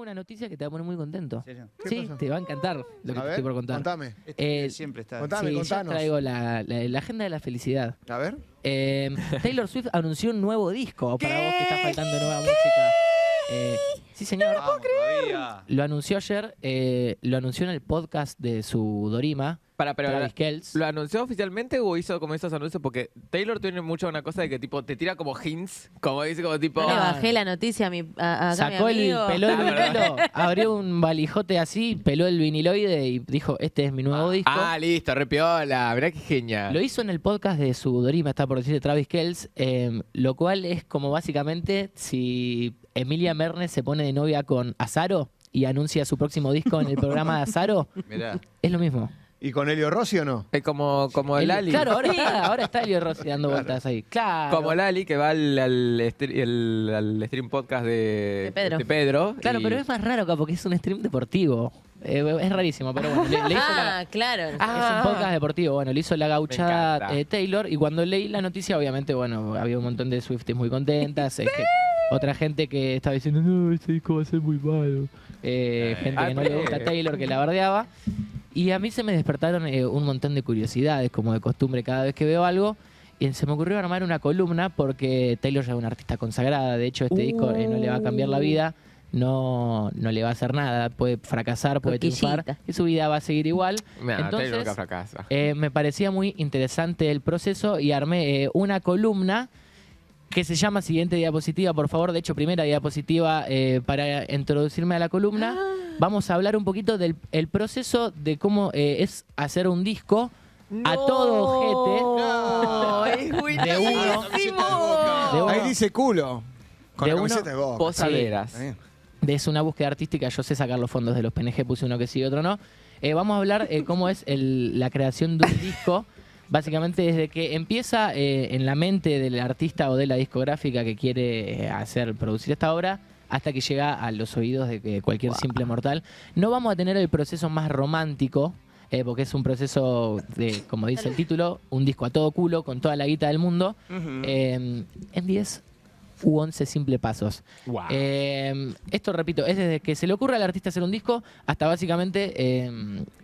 una noticia que te va a poner muy contento. ¿En serio? ¿Qué Sí, pasó? te va a encantar lo que A te ver, estoy por contar. contame. Siempre está. contame. Sí, yo contanos. traigo la agenda de la felicidad. A ver. Taylor Swift anunció un nuevo disco para vos que está faltando nueva música. Sí, señor. Vamos, todavía. Lo anunció ayer, lo anunció en el podcast de su Dorima, Pero Travis Kelce. ¿lo anunció oficialmente o hizo como esos anuncios? Porque Taylor tiene mucho una cosa de que tipo te tira como hints, como dice como tipo... No le bajé la noticia a acá Sacó mi el amigo. peló el vinilo, abrió un valijote así, peló el viniloide y dijo, este es mi nuevo disco. listo, re piola, mirá qué genial. Lo hizo en el podcast de su Dorima, está por decir, de Travis Kelce, lo cual es como básicamente si Emilia Mernes se pone de novia con Azaro y anuncia su próximo disco en el programa de Azaro, Mirá. es lo mismo. ¿Y con Elio Rossi o no? Es como el Ali. Claro, ahora está Elio Rossi dando vueltas ahí. Claro. Como el Ali que va al stream podcast de Pedro. Claro, y- pero es más raro acá porque es un stream deportivo. Es rarísimo, pero bueno, le hizo la... Claro. Es un podcast deportivo, bueno, le hizo la gauchada Me encanta. Taylor y cuando leí la noticia, obviamente, bueno, había un montón de Swifties muy contentas, otra gente que estaba diciendo, no, este disco va a ser muy malo, gente que no le gusta a Taylor, que la bardeaba, y a mí se me despertaron un montón de curiosidades, como de costumbre cada vez que veo algo, y se me ocurrió armar una columna porque Taylor ya es una artista consagrada, de hecho este disco no le va a cambiar la vida, no le va a hacer nada, puede fracasar, puede triunfar, Coquillita. y su vida va a seguir igual. Nah, Taylor Entonces, nunca fracasa. me parecía muy interesante el proceso y armé una columna que se llama Siguiente diapositiva, por favor. De hecho, primera diapositiva para introducirme a la columna. Vamos a hablar un poquito del el proceso de cómo es hacer un disco a todo ojete. Es De uno. De uno. Ahí dice culo. Con De la uno, camiseta de Boca. Posaderas. Está bien. Es una búsqueda artística, yo sé sacar los fondos de los PNG, puse uno que sí y otro no. Vamos a hablar cómo es la creación de un disco, básicamente desde que empieza en la mente del artista o de la discográfica que quiere producir esta obra, hasta que llega a los oídos de cualquier simple mortal. No vamos a tener el proceso más romántico, porque es un proceso de, como dice el título, un disco a todo culo, con toda la guita del mundo, en 10 u 11 simples pasos. Wow. Esto, repito, es desde que se le ocurre al artista hacer un disco hasta básicamente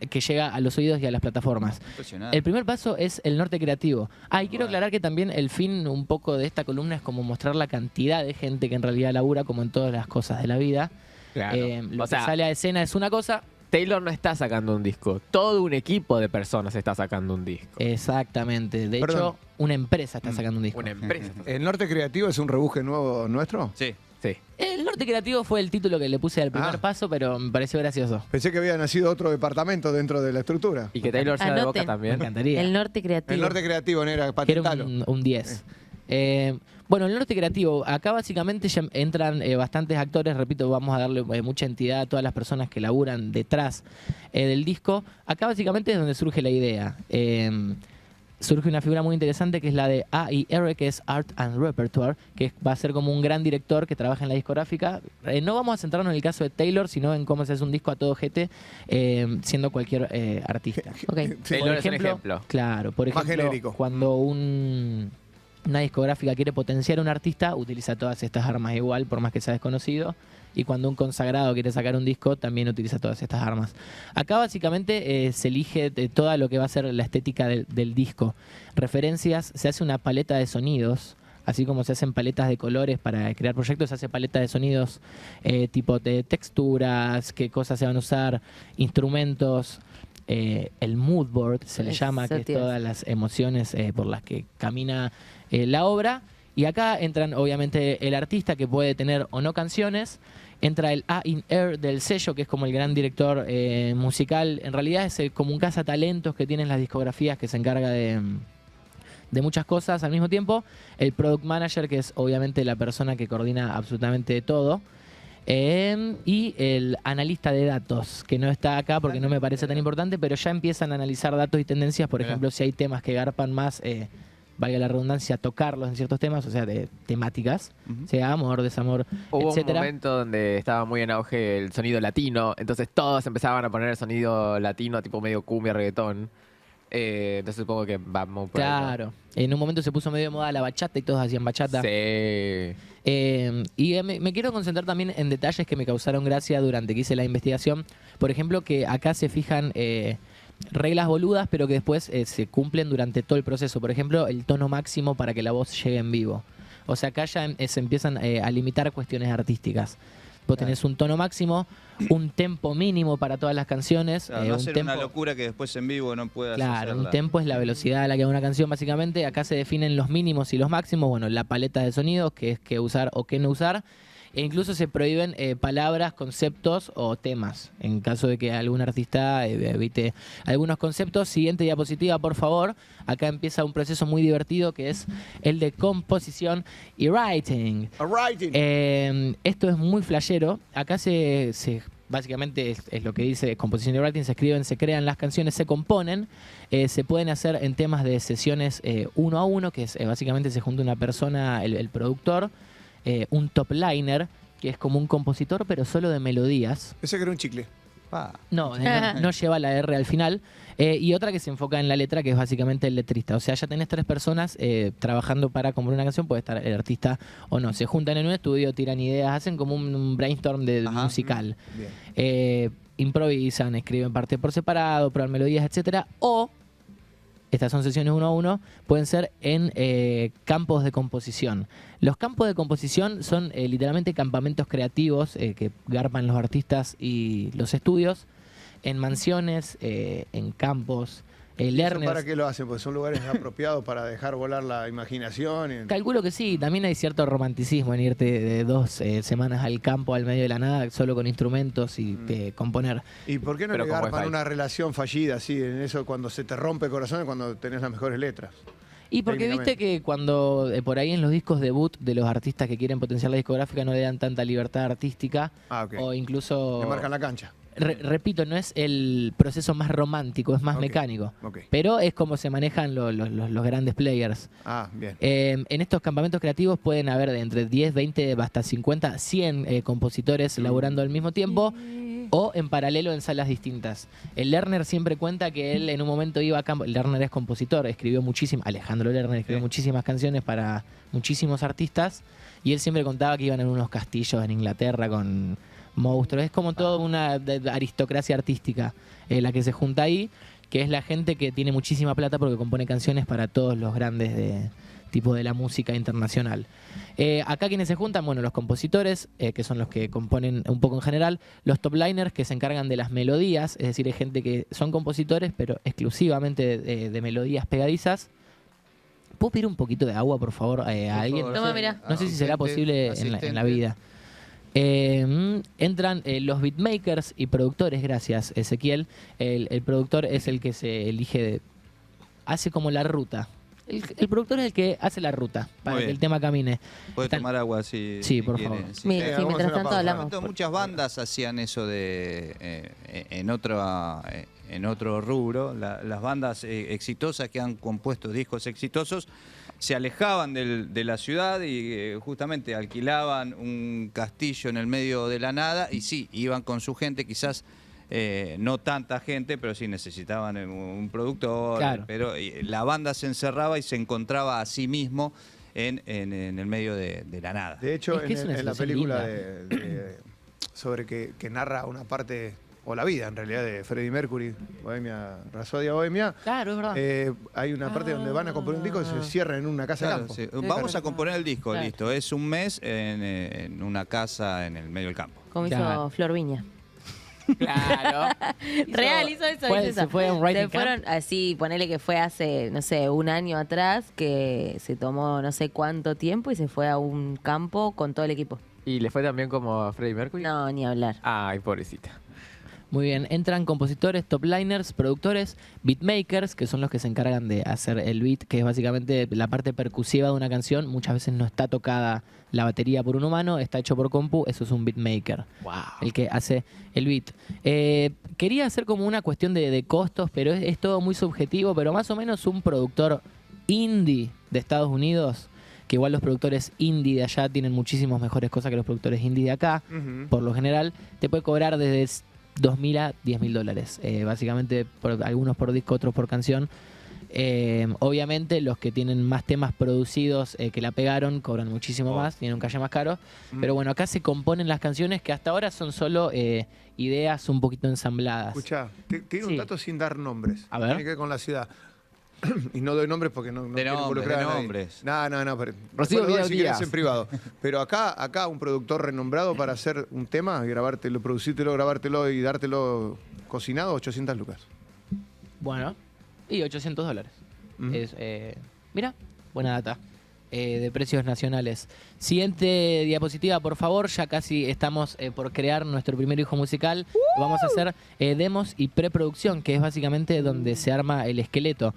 que llega a los oídos y a las plataformas. Impresionante. El primer paso es el norte creativo. Y quiero aclarar que también el fin un poco de esta columna es como mostrar la cantidad de gente que en realidad labura como en todas las cosas de la vida. Claro. Lo O sea, que sale a escena es una cosa. Taylor no está sacando un disco. Todo un equipo de personas está sacando un disco. Exactamente. De Perdón. hecho, una empresa está sacando un disco. Una empresa. ¿El norte creativo es un rebuje nuevo nuestro? Sí. Sí. El norte creativo fue el título que le puse al primer paso, pero me pareció gracioso. Pensé que había nacido otro departamento dentro de la estructura. Y que Taylor sea de Boca Anoten. Me también. encantaría. El norte creativo. El norte creativo, Nera, Que era patentalo. un 10. Bueno, el norte creativo, acá básicamente ya entran bastantes actores, repito, vamos a darle mucha entidad a todas las personas que laburan detrás del disco. Acá básicamente es donde surge la idea. Surge una figura muy interesante que es la de AIR, que es Art and Repertoire, que va a ser como un gran director que trabaja en la discográfica. No vamos a centrarnos en el caso de Taylor, sino en cómo se hace un disco a todo GT, siendo cualquier artista. Ok. Taylor es un ejemplo. Claro, por Más ejemplo, genérico. cuando una discográfica quiere potenciar a un artista, utiliza todas estas armas igual, por más que sea desconocido. Y cuando un consagrado quiere sacar un disco, también utiliza todas estas armas. Acá básicamente se elige todo lo que va a ser la estética del disco. Referencias, se hace una paleta de sonidos, así como se hacen paletas de colores para crear proyectos, se hace paleta de sonidos tipo de texturas, qué cosas se van a usar, instrumentos. El mood board se le Eso llama, que es te iba a todas las emociones por las que camina la obra. Y acá entran obviamente el artista, que puede tener o no canciones. Entra el A&R del sello, que es como el gran director musical. En realidad es como un cazatalentos que tienen las discografías, que se encarga de muchas cosas al mismo tiempo. El product manager, que es obviamente la persona que coordina absolutamente todo. Y el analista de datos, que no está acá porque no me parece tan importante, pero ya empiezan a analizar datos y tendencias. Por ejemplo, si hay temas que garpan más, valga la redundancia, tocarlos en ciertos temas, o sea, de temáticas, sea amor, desamor, Hubo etcétera. un momento donde estaba muy en auge el sonido latino, entonces todos empezaban a poner el sonido latino, tipo medio cumbia, reggaetón. Entonces supongo que vamos por ahí, ¿no? Claro. En un momento se puso medio de moda la bachata y todos hacían bachata. Sí. Y me quiero concentrar también en detalles que me causaron gracia durante que hice la investigación. Por ejemplo, que acá se fijan reglas boludas, pero que después se cumplen durante todo el proceso. Por ejemplo, el tono máximo para que la voz llegue en vivo. O sea, acá ya se empiezan a limitar cuestiones artísticas. Vos tenés un tono máximo, un tempo mínimo para todas las canciones. Claro, no un hacer tempo, una locura que después en vivo no puedas claro, hacerla. un tempo es la velocidad a la que va una canción, básicamente. Acá se definen los mínimos y los máximos. Bueno, la paleta de sonidos, que es qué usar o qué no usar. E incluso se prohíben palabras, conceptos o temas, en caso de que algún artista evite algunos conceptos. Siguiente diapositiva, por favor. Acá empieza un proceso muy divertido que es el de composición y writing. Esto es muy flashero. Acá básicamente es lo que dice composición y writing. Se escriben, se crean las canciones, se componen. Se pueden hacer en temas de sesiones 1 a 1, que es básicamente se junta una persona, el productor, un top liner, que es como un compositor, pero solo de melodías. Pensé que era un chicle. No lleva la R al final. Y otra que se enfoca en la letra, que es básicamente el letrista. O sea, ya tenés 3 personas trabajando para componer una canción, puede estar el artista o no. Se juntan en un estudio, tiran ideas, hacen como un brainstorm musical. Bien. Improvisan, escriben parte por separado, prueban melodías, etcétera. O estas son sesiones 1 a 1, pueden ser en campos de composición. Los campos de composición son literalmente campamentos creativos que garpan los artistas y los estudios en mansiones, en campos, ¿Eso learners. para qué lo hacen? Porque son lugares apropiados para dejar volar la imaginación. Calculo que sí, también hay cierto romanticismo en irte de 2 semanas al campo, al medio de la nada, solo con instrumentos y componer. ¿Y por qué no Pero le con garpan Wi-Fi. una relación fallida así? En eso cuando se te rompe el corazón es cuando tenés las mejores letras. Y porque viste que cuando por ahí en los discos debut de los artistas que quieren potenciar la discográfica no le dan tanta libertad artística, Ah, ok. o incluso... Le marcan la cancha. Repito, no es el proceso más romántico, es más Ok, mecánico. ok. Pero es como se manejan los grandes players. Ah, bien. En estos campamentos creativos pueden haber de entre 10, 20, hasta 50, 100 compositores laburando al mismo tiempo o en paralelo en salas distintas. El Lerner siempre cuenta que él en un momento iba a campo. Lerner es compositor, escribió muchísimas, Alejandro Lerner escribió muchísimas canciones para muchísimos artistas y él siempre contaba que iban en unos castillos en Inglaterra con monstruos. Es como toda una aristocracia artística la que se junta ahí, que es la gente que tiene muchísima plata porque compone canciones para todos los grandes tipo de la música internacional. Acá quienes se juntan, bueno, los compositores, que son los que componen un poco en general, los top liners que se encargan de las melodías, es decir, hay gente que son compositores, pero exclusivamente de melodías pegadizas. ¿Puedo pedir un poquito de agua, por favor, a alguien? favor. Toma, mirá. No sé si será posible en la vida. Entran los beatmakers y productores, gracias Ezequiel. El productor es el que se elige, hace como la ruta. El productor es el que hace la ruta para Muy que bien. el tema camine. Puede Están- tomar agua si Sí, por quiere. favor. Sí. Mira, sí, hagamos mientras una tanto pausa. hablamos. Muchas bandas hacían eso en otro rubro. Las bandas exitosas que han compuesto discos exitosos se alejaban de la ciudad y justamente alquilaban un castillo en el medio de la nada y sí, iban con su gente, quizás no tanta gente, pero sí necesitaban un productor. Claro. Pero la banda se encerraba y se encontraba a sí mismo en el medio de la nada. De hecho, Es que es una en la situación película linda. sobre que narra una parte, o la vida en realidad, de Freddie Mercury, Bohemia, Rhapsody Bohemia, Claro, es verdad. hay una parte donde van a componer un disco y se cierran en una casa de Claro, campo. sí. Vamos a componer el disco, Claro. listo. Es un mes en una casa en el medio del campo. Como Claro. hizo Flor Viña. Claro. Real, hizo eso. ¿Cuál? hizo eso. ¿Se fue a un writing Se fueron, así, ponele que fue hace, no sé, un año atrás, que se tomó no sé cuánto tiempo y se fue a un campo con todo el equipo. ¿Y le fue también como a Freddie Mercury? No, ni hablar. Ay, pobrecita. Muy bien, entran compositores, top liners, productores, beatmakers, que son los que se encargan de hacer el beat, que es básicamente la parte percusiva de una canción. Muchas veces no está tocada la batería por un humano, está hecho por compu, eso es un beatmaker, el que hace el beat. Quería hacer como una cuestión de costos, pero es todo muy subjetivo, pero más o menos un productor indie de Estados Unidos, que igual los productores indie de allá tienen muchísimas mejores cosas que los productores indie de acá, Ujú. por lo general, te puede cobrar desde 2.000 a 10.000 dólares. Básicamente, algunos por disco, otros por canción. Obviamente los que tienen más temas producidos que la pegaron cobran muchísimo más, tienen un calle más caro. Pero bueno, acá se componen las canciones que hasta ahora son solo ideas un poquito ensambladas. Escuchá, tiene un Sí. dato sin dar nombres. A ver. Tiene que ver con la ciudad. Y no doy nombres porque no De quiero nombres, involucrar de a nadie. nombres. No. Pero Rocío después lo doy Vidal si querés Díaz. en privado. Pero acá un productor renombrado para hacer un tema, grabártelo, producírtelo, grabártelo y dártelo cocinado, 800 lucas. Bueno, y 800 dólares. Ujú. Mira, buena data. De precios nacionales. Siguiente diapositiva, por favor. Ya casi estamos por crear nuestro primer hijo musical. Vamos a hacer demos y preproducción, que es básicamente donde se arma el esqueleto.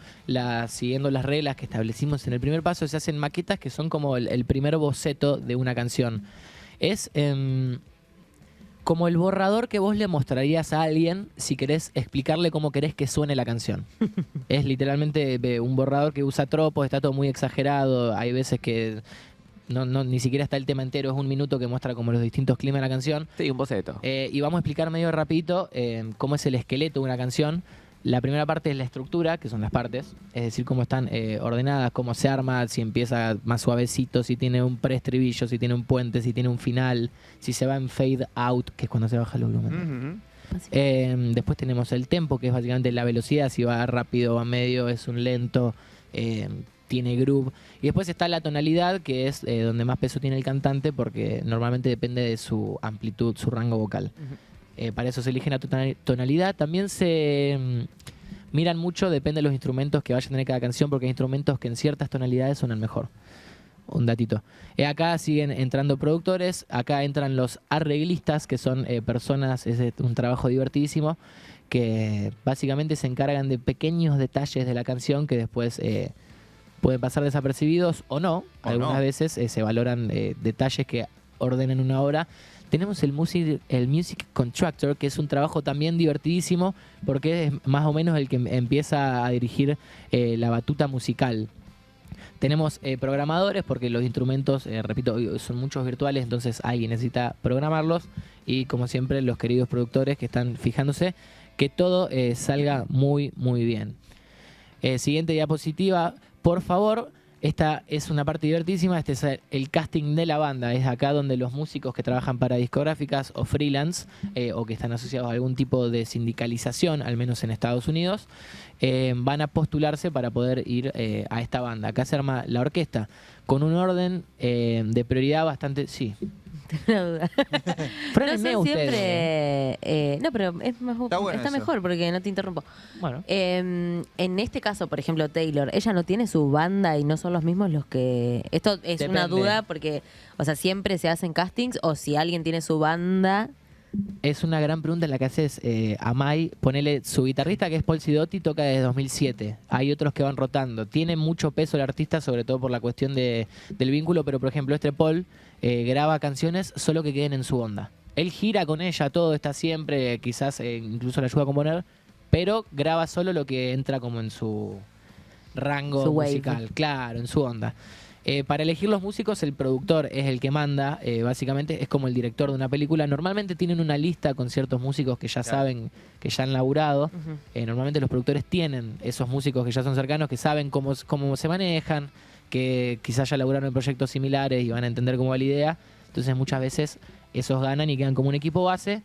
Siguiendo las reglas que establecimos en el primer paso, se hacen maquetas que son como el primer boceto de una canción. Es como el borrador que vos le mostrarías a alguien si querés explicarle cómo querés que suene la canción. Es literalmente un borrador que usa tropos, está todo muy exagerado. Hay veces que ni siquiera está el tema entero, es un minuto que muestra como los distintos climas de la canción. Sí, un boceto. Y vamos a explicar medio rapidito cómo es el esqueleto de una canción. La primera parte es la estructura, que son las partes, es decir, cómo están ordenadas, cómo se arma, si empieza más suavecito, si tiene un preestribillo, si tiene un puente, si tiene un final, si se va en fade out, que es cuando se baja el volumen. Después tenemos el tempo, que es básicamente la velocidad, si va rápido, va medio, es un lento, tiene groove. Y después está la tonalidad, que es donde más peso tiene el cantante, porque normalmente depende de su amplitud, su rango vocal. Para eso se elige la tonalidad. También se miran mucho, depende de los instrumentos que vaya a tener cada canción, porque hay instrumentos que en ciertas tonalidades suenan mejor. Un datito. Acá siguen entrando productores, acá entran los arreglistas, que son personas, es un trabajo divertidísimo, que básicamente se encargan de pequeños detalles de la canción que después pueden pasar desapercibidos o no. O Algunas no. veces se valoran detalles que ordenan una obra. Tenemos el Music Contractor, que es un trabajo también divertidísimo, porque es más o menos el que empieza a dirigir la batuta musical. Tenemos programadores, porque los instrumentos, repito, son muchos virtuales, entonces alguien necesita programarlos. Y como siempre, los queridos productores que están fijándose que todo salga muy, muy bien. Siguiente diapositiva, por favor. Esta es una parte divertísima, este es el casting de la banda, es acá donde los músicos que trabajan para discográficas o freelance o que están asociados a algún tipo de sindicalización, al menos en Estados Unidos, van a postularse para poder ir a esta banda. Acá se arma la orquesta con un orden de prioridad bastante... Sí. Tengo una duda. Frénenme no son ustedes. siempre. No, pero es más, Está bueno eso. mejor porque no te interrumpo. Bueno. En este caso, por ejemplo, Taylor, ella no tiene su banda y no son los mismos los que. Esto es una Depende. duda porque, o sea, siempre se hacen castings o si alguien tiene su banda. Es una gran pregunta la que haces a Mai. Ponele, su guitarrista, que es Paul Sidotti, toca desde 2007. Hay otros que van rotando. Tiene mucho peso el artista, sobre todo por la cuestión del vínculo, pero por ejemplo este Paul graba canciones solo que queden en su onda. Él gira con ella, todo está siempre, quizás incluso le ayuda a componer, pero graba solo lo que entra como en su rango Su wave. musical, claro, en su onda. Para elegir los músicos, el productor es el que manda, básicamente es como el director de una película. Normalmente tienen una lista con ciertos músicos que ya saben, que ya han laburado. Normalmente los productores tienen esos músicos que ya son cercanos, que saben cómo se manejan, que quizás ya laburaron en proyectos similares y van a entender cómo va la idea. Entonces muchas veces esos ganan y quedan como un equipo base.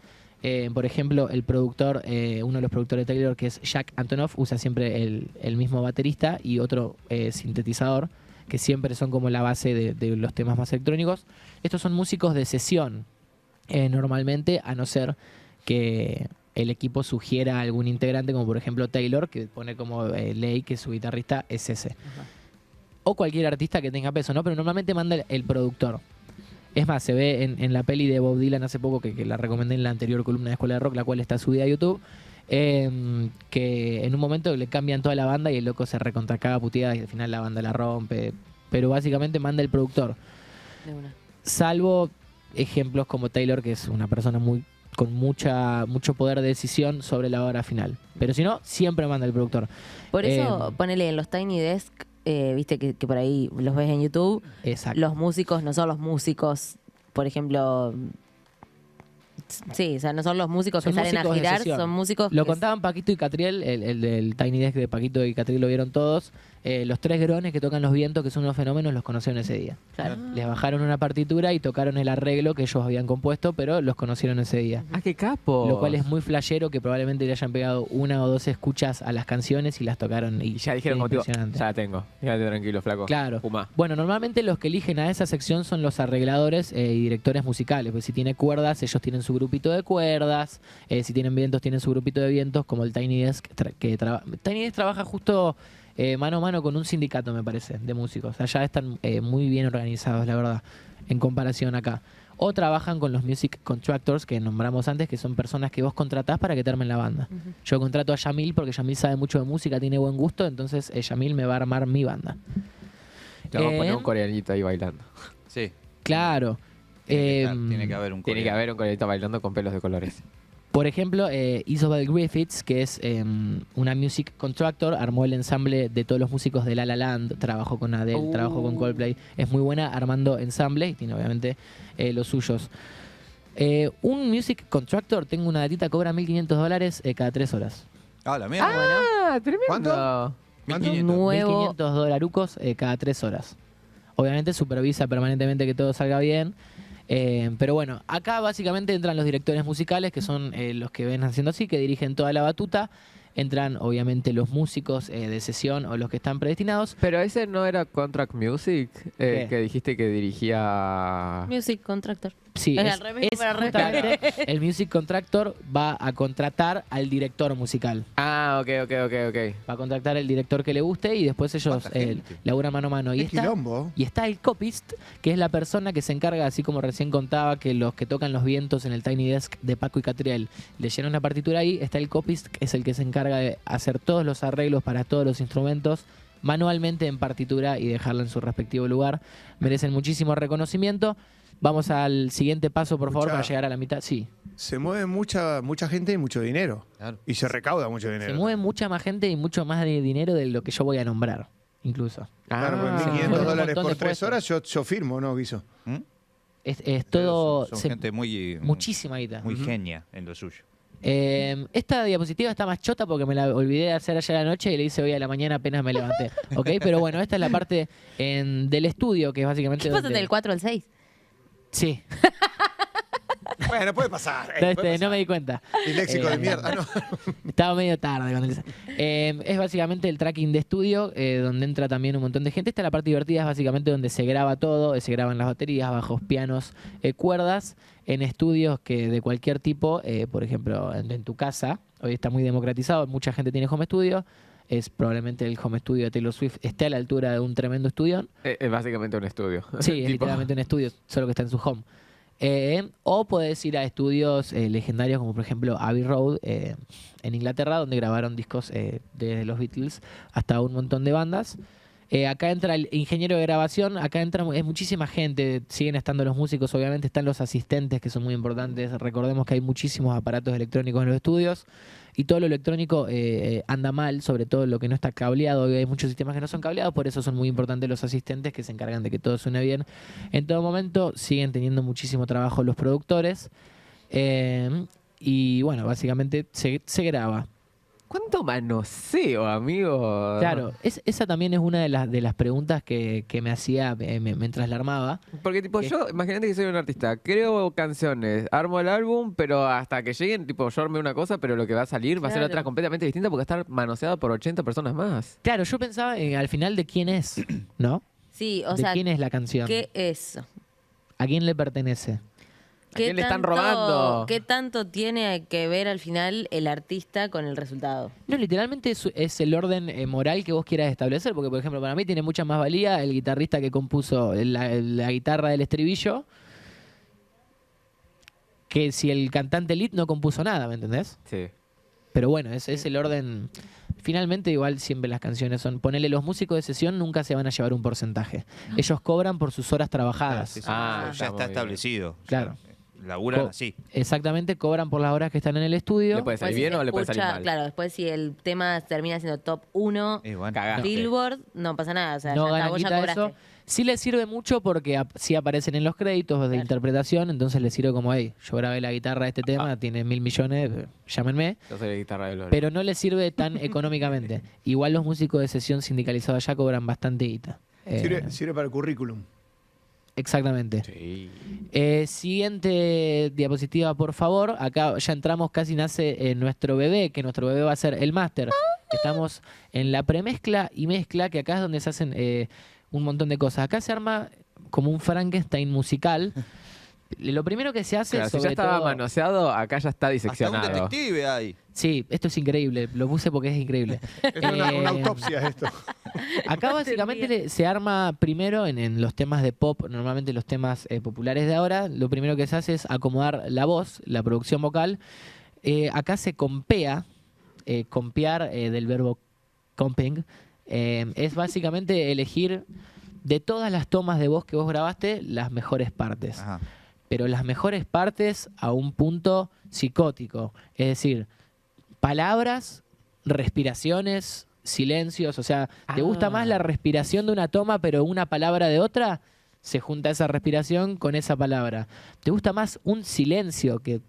Por ejemplo, el productor, uno de los productores de Taylor, que es Jack Antonoff, usa siempre el mismo baterista y otro sintetizador, que siempre son como la base de los temas más electrónicos. Estos son músicos de sesión, normalmente, a no ser que el equipo sugiera a algún integrante, como por ejemplo Taylor, que pone como ley que su guitarrista es ese. O cualquier artista que tenga peso, ¿no? Pero normalmente manda el productor. Es más, se ve en la peli de Bob Dylan hace poco, que la recomendé en la anterior columna de Escuela de Rock, la cual está subida a YouTube, que en un momento le cambian toda la banda y el loco se recontracaga puteada y al final la banda la rompe. Pero básicamente manda el productor. De una. Salvo ejemplos como Taylor, que es una persona con mucho poder de decisión sobre la obra final. Pero si no, siempre manda el productor. Por eso, ponele en los Tiny Desk, viste que por ahí los ves en YouTube. Exacto. Los músicos no son los músicos, por ejemplo, Sí, o sea, no son los músicos Son que salen a músicos de girar, sesión. son músicos Lo que contaban Paquito y Catriel, el del Tiny Desk de Paquito y Catriel lo vieron todos. Los 3 grones que tocan los vientos, que son unos fenómenos, los conocieron ese día. Claro. Les bajaron una partitura y tocaron el arreglo que ellos habían compuesto, pero los conocieron ese día. ¡Ah, qué capo! Lo cual es muy flashero, que probablemente le hayan pegado 1 o 2 escuchas a las canciones y las tocaron. Y ya dijeron es como tipo, impresionante. ya la tengo. Quédate tranquilo, flaco. Claro. Fumá. Bueno, normalmente los que eligen a esa sección son los arregladores y directores musicales. Pues si tiene cuerdas, ellos tienen su grupito de cuerdas. Si tienen vientos, tienen su grupito de vientos, como el Tiny Desk. Tiny Desk trabaja justo mano a mano con un sindicato, me parece, de músicos. Allá están muy bien organizados, la verdad, en comparación acá. O trabajan con los music contractors que nombramos antes, que son personas que vos contratás para que te armen la banda. Yo contrato a Yamil porque Yamil sabe mucho de música, tiene buen gusto, entonces Yamil me va a armar mi banda. Te vamos a poner Eh, un coreanito ahí bailando. Sí. Claro. Tiene que haber un Tiene que coreano. haber un coreanito bailando con pelos de colores. Por ejemplo, Isobel Griffiths, que es una music contractor, armó el ensamble de todos los músicos de La La Land, trabajó con Adele, trabajó con Coldplay. Es muy buena armando ensambles y tiene obviamente los suyos. Un music contractor, tengo una datita, cobra $1.500 cada 3 horas. Ah, la mierda. ¡Ah, tremendo! ¿Cuánto? 1.500. Nuevo. $1.500 cada 3 horas. Obviamente supervisa permanentemente que todo salga bien. Pero bueno, acá básicamente entran los directores musicales, que son los que ven haciendo así, que dirigen toda la batuta. Entran obviamente los músicos de sesión o los que están predestinados. Pero ese no era Contract Music, ¿Qué? que dijiste que dirigía... Music Contractor. Sí, Es al revés, pero al revés. justamente el music contractor va a contratar al director musical. Ah, ok. Va a contratar al director que le guste y después ellos ¿Cuánta gente? laburan mano a mano. Qué quilombo. Y está el copist, que es la persona que se encarga, así como recién contaba, que los que tocan los vientos en el Tiny Desk de Paco y Catriel leyeron la partitura ahí. Está el copist, que es el que se encarga de hacer todos los arreglos para todos los instrumentos manualmente en partitura y dejarla en su respectivo lugar. Merecen muchísimo reconocimiento. Vamos al siguiente paso, por favor, Escuchá. para llegar a la mitad. Sí, Se mueve mucha gente y mucho dinero. Claro. Y se recauda mucho dinero. se mueve mucha más gente y mucho más de dinero de lo que yo voy a nombrar, incluso. Claro, pues se 1.500 fueron un dólares montón por de 3 puestos. horas, yo firmo, ¿no, Guiso? ¿Mm? Es todo... Son se- gente muy, muchísima guita. muy genia en lo suyo. Esta diapositiva está más chota porque me la olvidé de hacer ayer a la noche y la hice hoy a la mañana apenas me levanté. ¿Ok? Pero bueno, esta es la parte del estudio, que es básicamente... ¿Qué pasa donde- del 4 al 6? Sí, Bueno, puede pasar. no me di cuenta. Léxico de mierda. Ah, no. Estaba medio tarde cuando hice. Es básicamente el tracking de estudio, donde entra también un montón de gente. Esta es la parte divertida, es básicamente donde se graba todo, se graban las baterías, bajos, pianos, cuerdas, en estudios que de cualquier tipo, por ejemplo, en tu casa, hoy está muy democratizado, mucha gente tiene home studio, es probablemente el home studio de Taylor Swift esté a la altura de un tremendo estudión. Es básicamente un estudio. Sí, es Tipo, literalmente un estudio, solo que está en su home. O podés ir a estudios legendarios como por ejemplo Abbey Road en Inglaterra, donde grabaron discos desde los Beatles hasta un montón de bandas. Acá entra el ingeniero de grabación, acá entra es muchísima gente, siguen estando los músicos, obviamente están los asistentes que son muy importantes. Recordemos que hay muchísimos aparatos electrónicos en los estudios y todo lo electrónico anda mal, sobre todo lo que no está cableado. Hoy hay muchos sistemas que no son cableados, por eso son muy importantes los asistentes que se encargan de que todo suene bien. En todo momento siguen teniendo muchísimo trabajo los productores y bueno, básicamente se graba. ¿Cuánto manoseo, amigo? Claro, esa también es una de las preguntas que me hacía mientras la armaba. Porque, tipo, ¿Qué? yo, imagínate que soy un artista, creo canciones, armo el álbum, pero hasta que lleguen, tipo, yo armé una cosa, pero lo que va a salir va a ser Claro. otra completamente distinta porque va a estar manoseado por 80 personas más. Claro, yo pensaba al final de quién es, ¿no? Sí, o de sea, quién es la canción. ¿qué es? ¿A quién le pertenece? ¿A quién le están robando? ¿Qué tanto tiene que ver al final el artista con el resultado? No, literalmente es el orden moral que vos quieras establecer, porque por ejemplo para mí tiene mucha más valía el guitarrista que compuso la guitarra del estribillo que si el cantante lead no compuso nada, ¿me entendés? Sí. Pero bueno, es el orden. Finalmente igual siempre las canciones son, ponele, los músicos de sesión nunca se van a llevar un porcentaje. Ellos cobran por sus horas trabajadas. Sí, sí, Ah, ya está está muy bien. establecido. Claro. Laburan Co- así. Exactamente, cobran por las horas que están en el estudio. Le puede salir Después, si bien se o le puede salir escucha- mal. Claro, después si el tema termina siendo top 1, Bueno, Cagaste. Billboard, no pasa nada. O sea, no ya está, ganan vos ya guita de cobraste. eso. Sí le sirve mucho porque sí aparecen en los créditos de interpretación, entonces le sirve como, hey, yo grabé la guitarra de este tema, tiene 1.000 millones, llámenme. Yo soy la guitarra de Lore. Pero no le sirve tan económicamente. Igual los músicos de sesión sindicalizados allá cobran bastante guita. Sirve para el currículum. Exactamente. Sí. Siguiente diapositiva, por favor. Acá ya entramos, casi nace nuestro bebé, que nuestro bebé va a ser el máster. Estamos en la premezcla y mezcla, que acá es donde se hacen un montón de cosas. Acá se arma como un Frankenstein musical. Lo primero que se hace, Claro, si ya sobre estaba todo... manoseado, acá ya está Hasta un diseccionado. detective hay. Sí, esto es increíble. Lo puse porque es increíble. Es una Eh, autopsia esto. Acá básicamente se arma primero en los temas de pop, normalmente los temas populares de ahora, lo primero que se hace es acomodar la voz, la producción vocal. Acá se compea, compear del verbo comping, es básicamente elegir de todas las tomas de voz que vos grabaste las mejores partes. Ajá. Pero las mejores partes a un punto psicótico. Es decir, palabras, respiraciones, silencios. O sea, ¿te gusta más la respiración de una toma, pero una palabra de otra? Se junta esa respiración con esa palabra. ¿Te gusta más un silencio que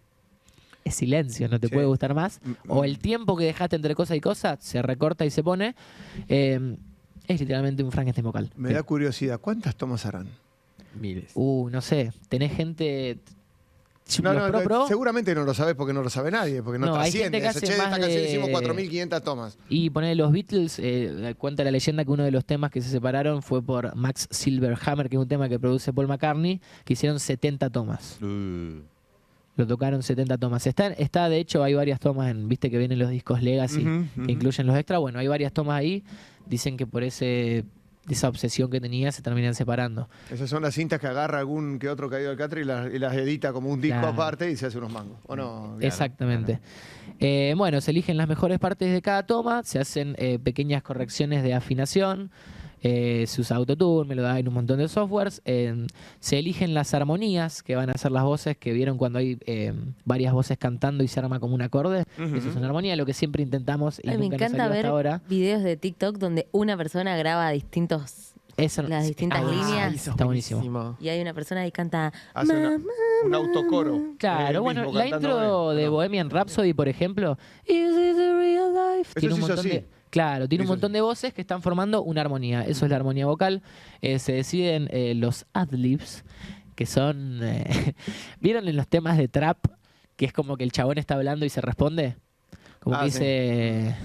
es silencio, no te Sí. puede gustar más? ¿O el tiempo que dejaste entre cosa y cosa se recorta y se pone? Es literalmente un Frankenstein vocal. Me da curiosidad, ¿cuántas tomas harán? Miles. No sé, tenés gente... No, los no, pro, seguramente no lo sabes porque no lo sabe nadie, porque no No, hay trasciende. gente que Eso, hace che, de esta más canción de- hicimos 4.500 tomas. Y poner los Beatles, cuenta la leyenda que uno de los temas que se separaron fue por Max Silverhammer, que es un tema que produce Paul McCartney, que hicieron 70 tomas. Lo tocaron 70 tomas. Está de hecho, hay varias tomas, viste que vienen los discos Legacy, Ujú, que ujú. incluyen los extras. Bueno, hay varias tomas ahí. Dicen que por esa obsesión que tenía se terminan separando. Esas son las cintas que agarra algún que otro caído del catre y las edita como un disco Claro. aparte y se hace unos mangos. ¿O no? Exactamente. Bueno, se eligen las mejores partes de cada toma, se hacen pequeñas correcciones de afinación, se usa autotune, me lo da en un montón de softwares, se eligen las armonías que van a ser las voces, que vieron cuando hay varias voces cantando y se arma como un acorde. Eso es una armonía, lo que siempre intentamos y Ay, me nunca nos encanta salió ver hasta ahora. videos de TikTok donde una persona graba las distintas líneas. Está buenísimo. Y hay una persona que canta Hace un autocoro. Claro, Él bueno, mismo la cantando, intro de no. Bohemian Rhapsody, por ejemplo, Is it the real life? Eso Tiene un se hizo montón así. de, claro, tiene un Hizo montón de voces que están formando una armonía. Eso es la armonía vocal. Se deciden los ad-libs, que son... ¿Vieron en los temas de trap? Que es como que el chabón está hablando y se responde. Como que Sí. dice...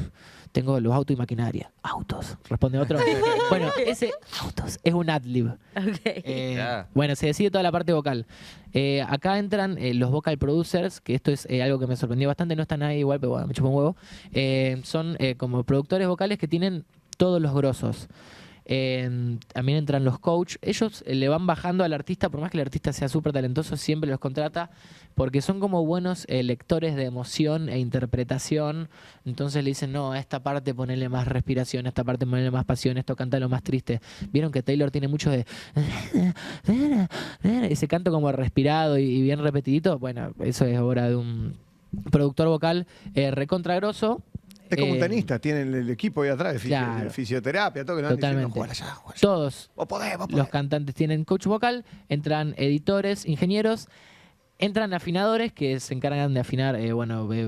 Tengo los autos y maquinaria. Autos. Responde otro. Bueno, ese autos es un ad-lib. Ok. Bueno, se decide toda la parte vocal. Acá entran los vocal producers, que esto es algo que me sorprendió bastante, no está nadie igual, pero bueno, me chupa un huevo. Son como productores vocales que tienen todos los grosos. También entran los coach. Ellos le van bajando al artista, por más que el artista sea súper talentoso, siempre los contrata porque son como buenos lectores de emoción e interpretación. Entonces le dicen, no, a esta parte ponele más respiración, a esta parte ponele más pasión, esto canta lo más triste. Vieron que Taylor tiene mucho de... ese canto como respirado y bien repetidito. Bueno, eso es obra de un productor vocal recontra grosso. Es como un Eh, tenista, tienen el equipo ahí atrás de Claro. fisioterapia, todo que le van diciendo, Totalmente. "Jugala allá, jugala allá". Todos Vos podés, vos podés. los cantantes tienen coach vocal, entran editores, ingenieros, entran afinadores que se encargan de afinar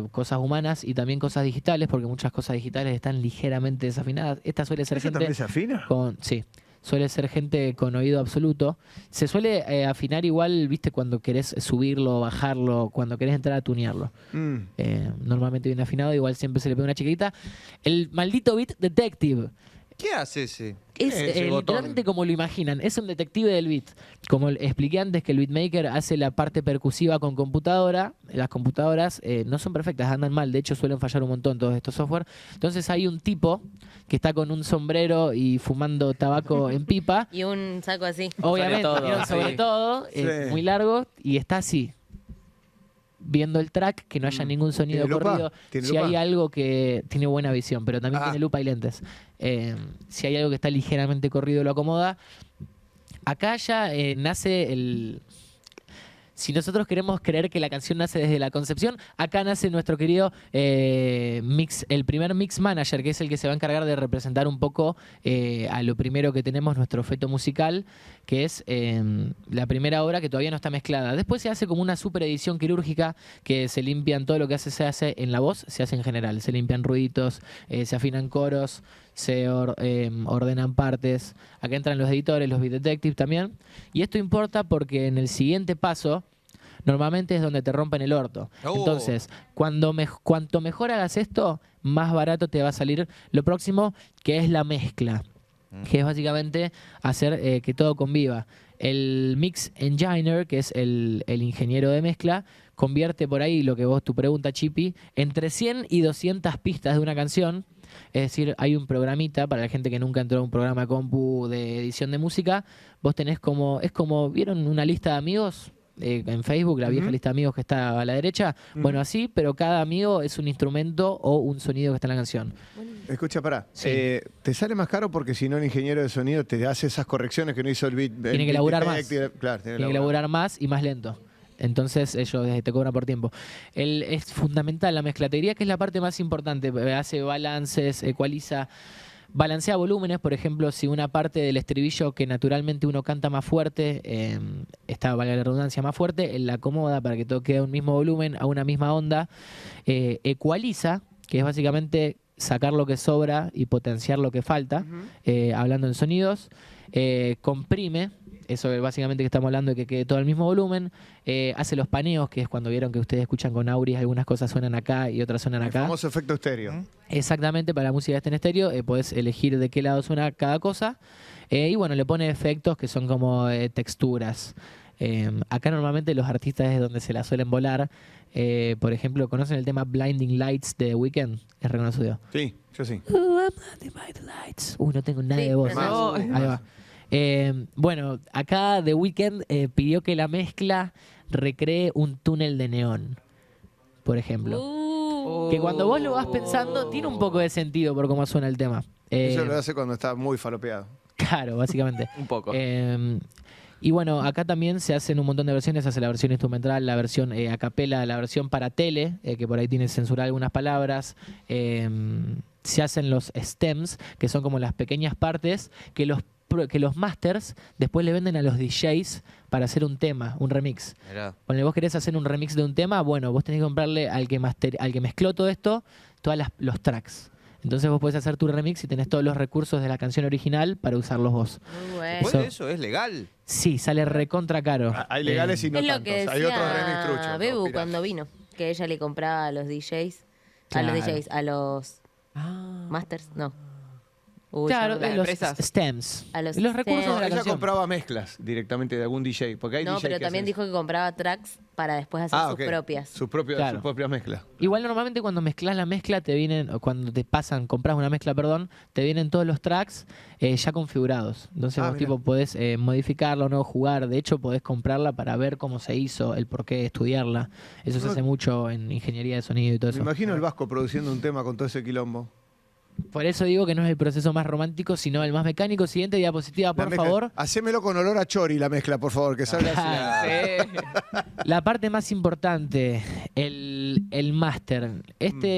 cosas humanas y también cosas digitales, porque muchas cosas digitales están ligeramente desafinadas. Esta suele ser ¿Eso gente también se afina? sí, suele ser gente con oído absoluto. Se suele afinar igual, viste, cuando querés subirlo, bajarlo, cuando querés entrar a tunearlo. Mm. Normalmente bien afinado, igual siempre se le pega una chiquita. El maldito Beat Detective. ¿Qué hace ese? Es Ese botón. literalmente como lo imaginan, es un detective del beat. Como expliqué antes que el beatmaker hace la parte percusiva con computadora, las computadoras no son perfectas, andan mal, de hecho suelen fallar un montón todos estos software. Entonces hay un tipo que está con un sombrero y fumando tabaco en pipa, Y un saco así. obviamente, todo, ¿vieron? sí. sobre todo, Sí. muy largo, y está así, viendo el track, que no haya ningún sonido ¿Tiene lupa? corrido. ¿Tiene Si lupa? hay algo que tiene buena visión, pero también tiene lupa y lentes. Si hay algo que está ligeramente corrido, lo acomoda. Acá ya nace si nosotros queremos creer que la canción nace desde la concepción, acá nace nuestro querido el primer mix manager, que es el que se va a encargar de representar un poco a lo primero que tenemos, nuestro feto musical, que es la primera obra que todavía no está mezclada. Después se hace como una super edición quirúrgica que se limpian todo lo que se hace en la voz, se hace en general. Se limpian ruiditos, se afinan coros, se ordenan partes. Acá entran los editores, los beat detectives también. Y esto importa porque en el siguiente paso normalmente es donde te rompen el orto. Oh. Entonces, cuanto mejor hagas esto, más barato te va a salir lo próximo, que es la mezcla. Que es básicamente hacer que todo conviva. El Mix Engineer, que es el ingeniero de mezcla, convierte por ahí lo que tu pregunta, Chippy, entre 100 y 200 pistas de una canción. Es decir, hay un programita, para la gente que nunca entró a un programa compu de edición de música, vos tenés es como, ¿vieron una lista de amigos? En Facebook, la vieja lista de amigos que está a la derecha. Bueno, así, pero cada amigo es un instrumento o un sonido que está en la canción. Escucha, pará. Sí. ¿Te sale más caro porque si no el ingeniero de sonido te hace esas correcciones que no hizo el beat? Tiene que laburar más. Claro, Tiene que laburar más y más lento. Entonces ellos te cobran por tiempo. Es fundamental la mezcla. Te diría que es la parte más importante. Hace balances, ecualiza, balancea volúmenes. Por ejemplo, si una parte del estribillo que naturalmente uno canta más fuerte, valga la redundancia, más fuerte, él la acomoda para que todo quede a un mismo volumen, a una misma onda. Ecualiza, que es básicamente sacar lo que sobra y potenciar lo que falta, hablando en sonidos. Comprime, eso es básicamente que estamos hablando de que quede todo al mismo volumen. Hace los paneos, que es cuando vieron que ustedes escuchan con Auris, algunas cosas suenan acá y otras suenan El acá. famoso efecto estéreo. Exactamente, para la música que esté en estéreo, podés elegir de qué lado suena cada cosa. Y bueno, le pone efectos que son como texturas. Acá normalmente los artistas es donde se la suelen volar. Por ejemplo, ¿conocen el tema Blinding Lights de The Weeknd? Es reconocido. Sí, yo sí. I'm blinded by the lights. No tengo nada de voz. No. Ahí va. Bueno, acá The Weeknd pidió que la mezcla recree un túnel de neón, por ejemplo. Que cuando vos lo vas pensando, tiene un poco de sentido por cómo suena el tema. Eso lo hace cuando está muy falopeado. Claro, básicamente. Un poco. Y bueno, acá también se hacen un montón de versiones. Se hace la versión instrumental, la versión a capela, la versión para tele, que por ahí tiene censurada algunas palabras. Se hacen los stems, que son como las pequeñas partes que los masters después le venden a los DJs para hacer un tema, un remix. Mirá. Cuando vos querés hacer un remix de un tema, bueno, vos tenés que comprarle al que mezcló todo esto, todos los tracks. Entonces vos podés hacer tu remix y tenés todos los recursos de la canción original para usarlos vos. Muy bueno. ¿Puede eso? ¿Es legal? Sí, sale recontra caro. Hay legales y no Es lo tantos. que Hay otros remix decía truchos. Bebu ¿no? Pirata. cuando vino, que ella le compraba a los DJs, Claro. a los masters, no. Uy, Claro, ya me las los empresas. stems. A los Los recursos stems. de la Ella canción. compraba mezclas directamente de algún DJ. Porque hay No, DJ pero que también hacen dijo que compraba tracks para después hacer sus ok. propias. Sus Claro. propias mezclas. Igual normalmente cuando mezclas la mezcla te vienen, o cuando te compras una mezcla, perdón, te vienen todos los tracks ya configurados. Entonces vos mira. tipo podés modificarla o no, jugar. De hecho podés comprarla para ver cómo se hizo, el por qué, estudiarla. Eso se hace mucho en ingeniería de sonido y todo Me eso. imagino el Vasco produciendo un tema con todo ese quilombo. Por eso digo que no es el proceso más romántico, sino el más mecánico. Siguiente diapositiva, La por mezcla- favor. Hacémelo con olor a chori la mezcla, por favor, que salga así. Sí. La parte más importante, el máster.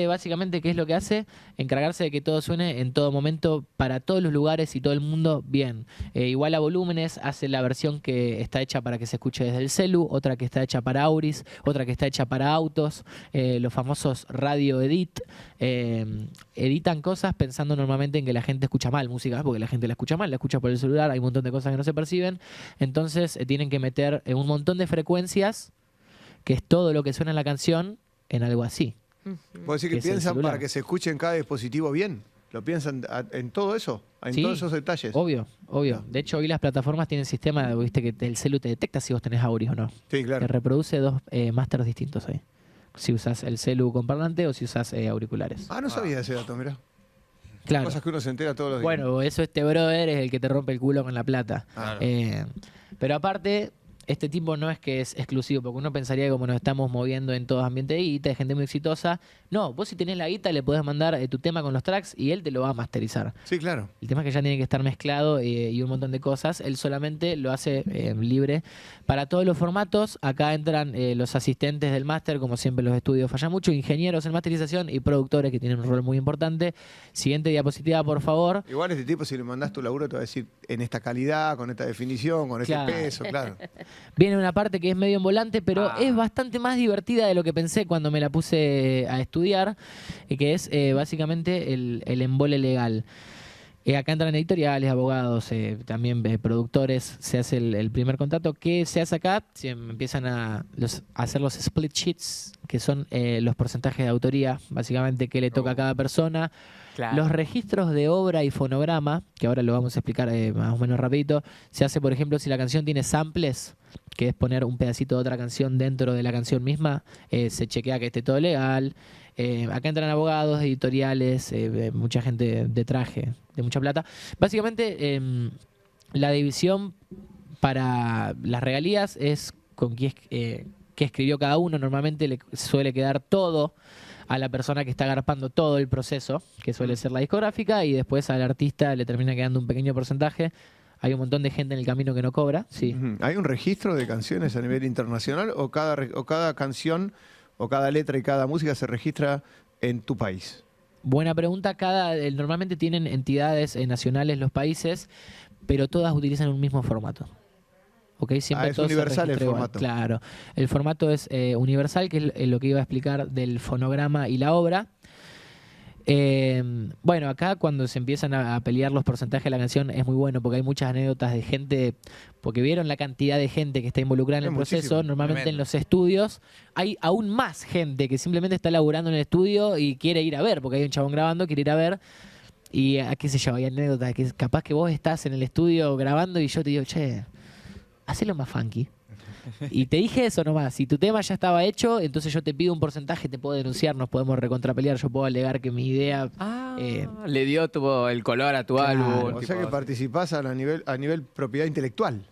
Básicamente, ¿qué es lo que hace? Encargarse de que todo suene en todo momento, para todos los lugares y todo el mundo bien. Igual a volúmenes, hace la versión que está hecha para que se escuche desde el celu, otra que está hecha para Auris, otra que está hecha para autos, los famosos radio edit. Editan cosas pensando normalmente en que la gente escucha mal música, porque la gente la escucha mal, la escucha por el celular, hay un montón de cosas que no se perciben. Entonces tienen que meter un montón de frecuencias, que es todo lo que suena en la canción, en algo así. ¿Puedo decir Que que es el piensan celular. para que se escuche en cada dispositivo bien? ¿Lo piensan en todo eso? ¿En Sí, todos esos detalles? Obvio. De hecho, hoy las plataformas tienen sistema, viste, que el celu te detecta si vos tenés Auris o no. Sí, Te claro. reproduce dos masters distintos ahí. Si usas el celu con parlante o si usas auriculares. Ah, no sabía ese dato, mirá. Claro. Cosas que uno se entera todos los días. Bueno, eso este brother es el que te rompe el culo con la plata. Claro. Pero aparte, este tipo no es que es exclusivo, porque uno pensaría que como nos estamos moviendo en todo ambiente de guita, de gente muy exitosa. No, vos si tenés la guita le podés mandar tu tema con los tracks y él te lo va a masterizar. Sí, claro. El tema es que ya tiene que estar mezclado y un montón de cosas. Él solamente lo hace libre para todos los formatos. Acá entran los asistentes del máster, como siempre los estudios fallan mucho, ingenieros en masterización y productores que tienen un rol muy importante. Siguiente diapositiva, por favor. Igual este tipo, si le mandás tu laburo, te va a decir en esta calidad, con esta definición, con Claro. este peso, claro. Viene una parte que es medio en volante, pero es bastante más divertida de lo que pensé cuando me la puse a estudiar, que es básicamente el embole legal. Acá entran editoriales, abogados, también productores, se hace el primer contrato. ¿Qué se hace acá? Se empiezan a hacer los split sheets, que son los porcentajes de autoría, básicamente que le toca a cada persona. Claro. Los registros de obra y fonograma, que ahora lo vamos a explicar más o menos rapidito, se hace, por ejemplo, si la canción tiene samples, que es poner un pedacito de otra canción dentro de la canción misma, se chequea que esté todo legal. Acá entran abogados, editoriales, mucha gente de traje, de mucha plata. Básicamente, la división para las regalías es con qué escribió cada uno. Normalmente le suele quedar todo a la persona que está agarpando todo el proceso, que suele ser la discográfica, y después al artista le termina quedando un pequeño porcentaje. Hay un montón de gente en el camino que no cobra, sí. Ujú. ¿Hay un registro de canciones a nivel internacional o cada canción o cada letra y cada música se registra en tu país? Buena pregunta. Normalmente tienen entidades nacionales los países, pero todas utilizan un mismo formato. ¿Ok? Siempre Es todo se universal el registra igual. formato. Claro. El formato es universal, que es lo que iba a explicar del fonograma y la obra. Bueno, acá cuando se empiezan a pelear los porcentajes de la canción es muy bueno porque hay muchas anécdotas de gente, porque vieron la cantidad de gente que está involucrada en Es el proceso. muchísimo. Normalmente en Tremendo. los estudios hay aún más gente que simplemente está laburando en el estudio y quiere ir a ver, porque hay un chabón grabando, quiere ir a ver. Y qué sé yo, hay anécdotas que capaz que vos estás en el estudio grabando y yo te digo, che, hacelo más funky. Y te dije eso nomás, si tu tema ya estaba hecho, entonces yo te pido un porcentaje, te puedo denunciar, nos podemos recontrapelear, yo puedo alegar que mi idea... Le dio el color a tu Claro. álbum. O tipo, sea que participás a nivel propiedad intelectual.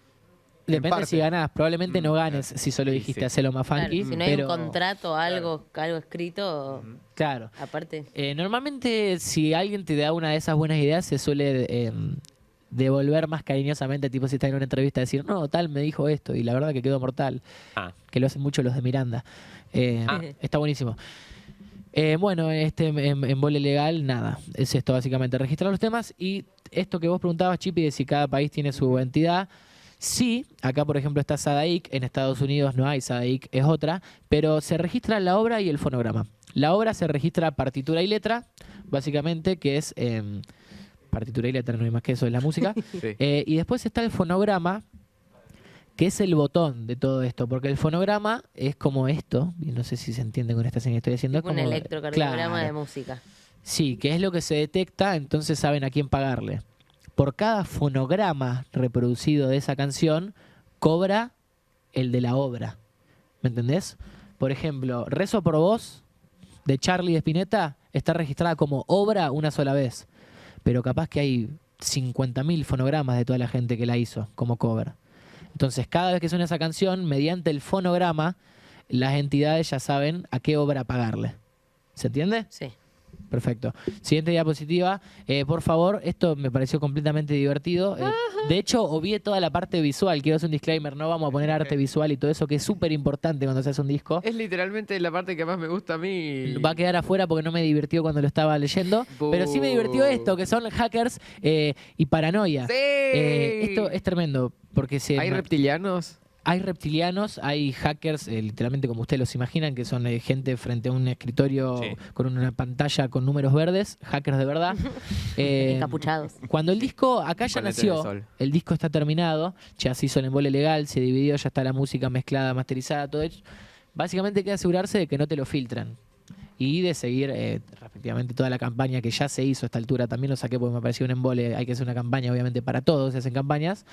Depende parte. si ganás, probablemente no ganes si solo Sí, dijiste sí. hacelo más Claro, funky. si no hay pero, un contrato, algo escrito, claro. aparte. Normalmente si alguien te da una de esas buenas ideas se suele devolver más cariñosamente, tipo si está en una entrevista, decir, no, tal me dijo esto y la verdad que quedó mortal. Ah. Que lo hacen mucho los de Miranda. Está buenísimo. Bueno, embole legal, nada. Es esto básicamente, registrar los temas y esto que vos preguntabas, Chipi, de si cada país tiene su entidad. Sí, acá por ejemplo está SADAIC, en Estados Unidos no hay SADAIC, es otra, pero se registra la obra y el fonograma. La obra se registra partitura y letra, básicamente, que es partitura y letra, no hay más que eso, es la música. Sí. Y después está el fonograma, que es el botón de todo esto, porque el fonograma es como esto, y no sé si se entiende con esta señal que estoy haciendo. Tipo es un como, electrocardiograma claro. de música. Sí, que es lo que se detecta, entonces saben a quién pagarle. Por cada fonograma reproducido de esa canción, cobra el de la obra. ¿Me entendés? Por ejemplo, Rezo por Vos, de Charlie de Spinetta, está registrada como obra una sola vez. Pero capaz que hay 50.000 fonogramas de toda la gente que la hizo como cover. Entonces, cada vez que suena esa canción, mediante el fonograma, las entidades ya saben a qué obra pagarle. ¿Se entiende? Sí. Perfecto. Siguiente diapositiva. Por favor, esto me pareció completamente divertido. De hecho, obvié toda la parte visual. Quiero hacer un disclaimer, no vamos a poner arte visual y todo eso, que es súper importante cuando se hace un disco. Es literalmente la parte que más me gusta a mí. Va a quedar afuera porque no me divirtió cuando lo estaba leyendo. Pero sí me divirtió esto, que son hackers y paranoia. ¡Sí! Esto es tremendo. Porque ¿Hay reptilianos? hay reptilianos, hay hackers, literalmente como ustedes los imaginan, que son gente frente a un escritorio Sí. con una pantalla con números verdes, hackers de verdad. Encapuchados. Cuando el disco acá ya Con lentes de nació, sol. el disco está terminado, ya se hizo el embole legal, se dividió, ya está la música mezclada, masterizada, todo hecho. Básicamente hay que asegurarse de que no te lo filtran y de seguir respectivamente toda la campaña que ya se hizo a esta altura. También lo saqué porque me pareció un embole. Hay que hacer una campaña, obviamente, para todos, se hacen campañas.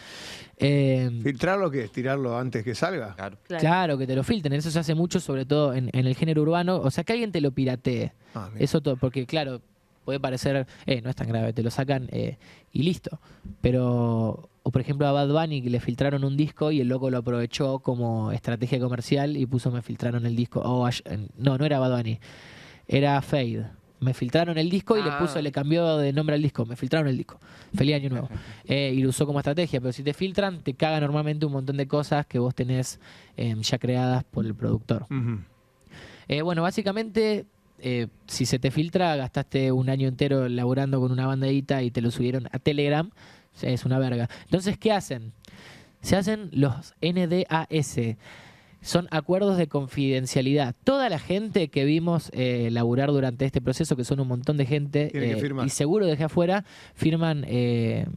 ¿Filtrarlo qué es? ¿Tirarlo antes que salga? Claro. Claro, que te lo filtren. Eso se hace mucho, sobre todo en el género urbano. O sea, que alguien te lo piratee. Ah, mira. Eso todo, porque claro, puede parecer, no es tan grave, te lo sacan y listo. Pero O por ejemplo a Bad Bunny que le filtraron un disco y el loco lo aprovechó como estrategia comercial y puso me filtraron el disco. No era Bad Bunny, era Fade. Me filtraron el disco y le cambió de nombre al disco. Me filtraron el disco. Feliz año nuevo. Y lo usó como estrategia. Pero si te filtran, te caga normalmente un montón de cosas que vos tenés ya creadas por el productor. Bueno, básicamente, si se te filtra, gastaste un año entero laburando con una bandadita y te lo subieron a Telegram. Es una verga. Entonces, ¿qué hacen? Se hacen los NDAS. Son acuerdos de confidencialidad. Toda la gente que vimos laburar durante este proceso, que son un montón de gente, Tiene que firmar. y seguro dejé afuera, firman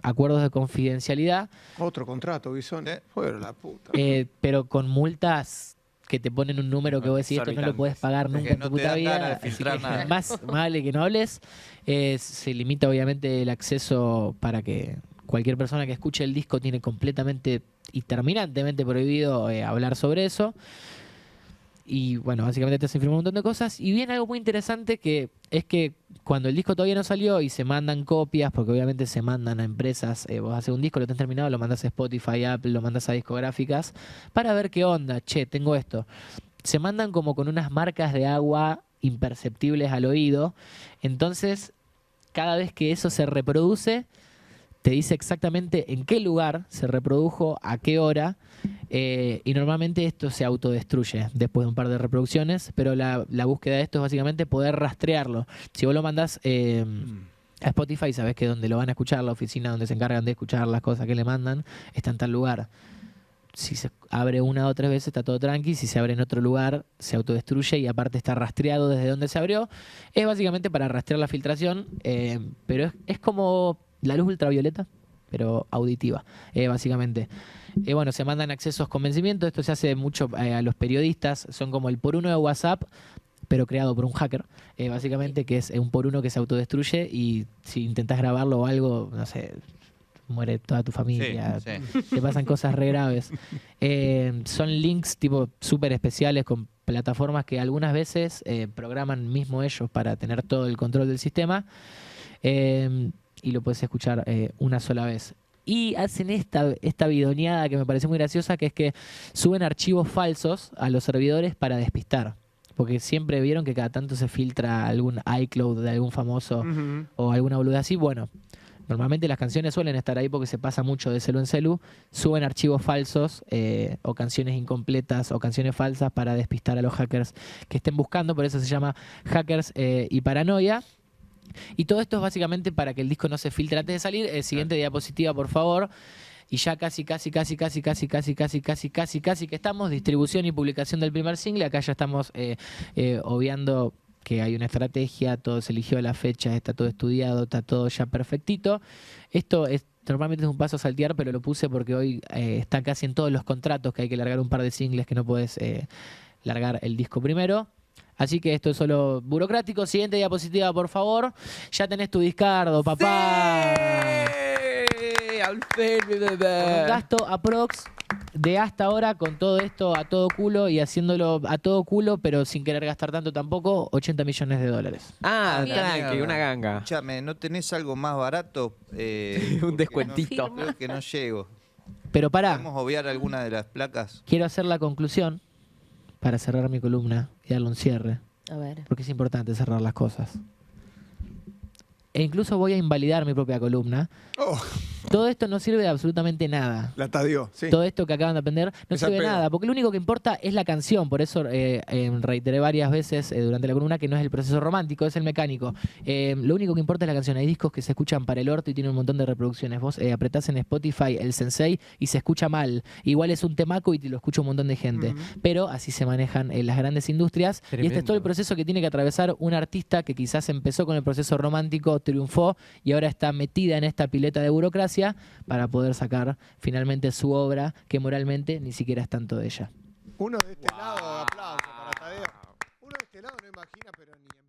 acuerdos de confidencialidad. Otro contrato, Guisón. Fuera la puta. Pero con multas que te ponen un número que vos decís, esto no lo puedes pagar nunca Que en no tu te puta dan vida. ganas de Así filtrar que nada. más vale que no hables. Se limita obviamente el acceso para que cualquier persona que escuche el disco tiene completamente y terminantemente prohibido hablar sobre eso. Y bueno, básicamente te hacen firmar un montón de cosas. Y viene algo muy interesante que es que cuando el disco todavía no salió y se mandan copias, porque obviamente se mandan a empresas, vos haces un disco, lo tenés terminado, lo mandás a Spotify, Apple, lo mandás a discográficas, para ver qué onda, che, tengo esto. Se mandan como con unas marcas de agua imperceptibles al oído. Entonces, cada vez que eso se reproduce, te dice exactamente en qué lugar se reprodujo, a qué hora, y normalmente esto se autodestruye después de un par de reproducciones, pero la búsqueda de esto es básicamente poder rastrearlo. Si vos lo mandás a Spotify, sabés que donde lo van a escuchar, la oficina donde se encargan de escuchar las cosas que le mandan, está en tal lugar. Si se abre una o tres veces está todo tranqui, si se abre en otro lugar se autodestruye y aparte está rastreado desde donde se abrió. Es básicamente para rastrear la filtración, pero es como la luz ultravioleta, pero auditiva, básicamente. Bueno, se mandan accesos con vencimiento, esto se hace mucho a los periodistas, son como el por uno de WhatsApp, pero creado por un hacker, básicamente, que es un por uno que se autodestruye y si intentas grabarlo o algo, no sé, muere toda tu familia, Sí. te pasan cosas re graves. Son links tipo súper especiales con plataformas que algunas veces programan mismo ellos para tener todo el control del sistema, y lo puedes escuchar una sola vez. Y hacen esta bidoneada que me parece muy graciosa, que es que suben archivos falsos a los servidores para despistar. Porque siempre vieron que cada tanto se filtra algún iCloud de algún famoso o alguna boluda así. Bueno, normalmente las canciones suelen estar ahí porque se pasa mucho de celu en celu. Suben archivos falsos o canciones incompletas o canciones falsas para despistar a los hackers que estén buscando. Por eso se llama Hackers y Paranoia. Y todo esto es básicamente para que el disco no se filtre antes de salir. Siguiente diapositiva, por favor. Y ya casi que estamos. Distribución y publicación del primer single. Acá ya estamos obviando que hay una estrategia, todo se eligió a la fecha, está todo estudiado, está todo ya perfectito. Esto normalmente es un paso a saltear, pero lo puse porque hoy está casi en todos los contratos que hay que largar un par de singles, que no podés largar el disco primero. Así que esto es solo burocrático. Siguiente diapositiva, por favor. Ya tenés tu discardo, papá. Al fin, mi bebé. Con un gasto aprox de hasta ahora, con todo esto a todo culo y haciéndolo a todo culo, pero sin querer gastar tanto tampoco, $80 millones. Tranqui, Mierda. una ganga. Escuchame, ¿no tenés algo más barato? Un descuentito. No, creo que no llego. Pero pará, ¿Podemos obviar alguna de las placas? quiero hacer la conclusión para cerrar mi columna y darle un cierre, A ver. porque es importante cerrar las cosas. E incluso voy a invalidar mi propia columna. Oh, Todo esto no sirve de absolutamente nada. la Tadeo, sí. Todo esto que acaban de aprender no Esa sirve de pega. nada, porque lo único que importa es la canción. Por eso reiteré varias veces durante la columna que no es el proceso romántico, es el mecánico. Lo único que importa es la canción. Hay discos que se escuchan para el orto y tienen un montón de reproducciones. Vos apretás en Spotify el Sensei y se escucha mal. Igual es un temaco y te lo escucha un montón de gente. Pero así se manejan las grandes industrias. Y este es todo el Tremendo. proceso que tiene que atravesar un artista que quizás empezó con el proceso romántico, triunfó y ahora está metida en esta pileta de burocracia para poder sacar finalmente su obra, que moralmente ni siquiera es tanto de ella. Uno de este lado, aplauso para Tadeo. Uno de este lado no imagina, pero ni